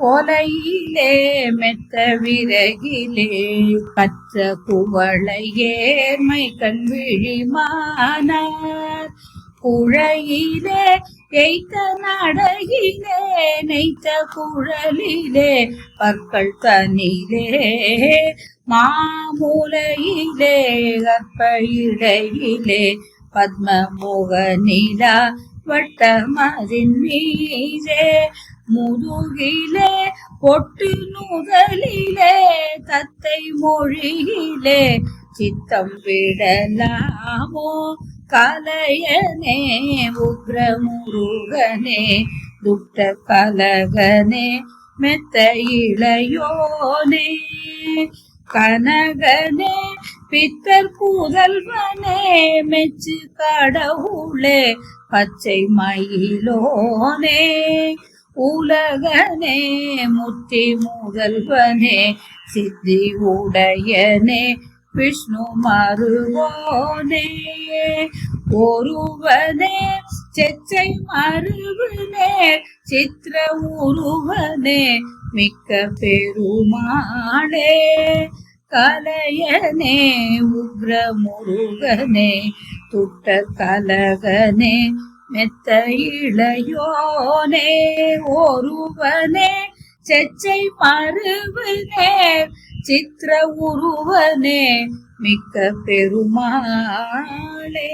ஓலையிலே மெத்த விறகிலே கற்ற குவளை ஏர்மை கண் விழிமானார் குழையிலே எய்த்த நடையிலே நெய்த்த குழலிலே பற்கள் தனிலே மாமூலையிலே கற்ப இடையிலே பத்ம முக நிலா வட்டமதின் மீதே முதுகிலே பொட்டு நுதலிலே தத்தை மொழியிலே சித்தம் விடலாமோ கலையனே உக்ர முருகனே துட்ட கலகனே மெத்த இளையோனே கனகனே பித்தர் புதல்வனே மெச்சு கடவுளே பச்சை மயிலோனே உலகனே முத்தி முதல்வனே சித்தி உடையனே விஷ்ணு மருவோனே ஒருவனே செச்சை மருவனே சித்திர உருவனே மிக்க பெருமாளே கலையனே உக்ர முருகனே துட்ட கலகனே மெத்த இளையோனே ஒருவனே செச்சை மருவனே சித்திர உருவனே மிக்க பெருமாளே.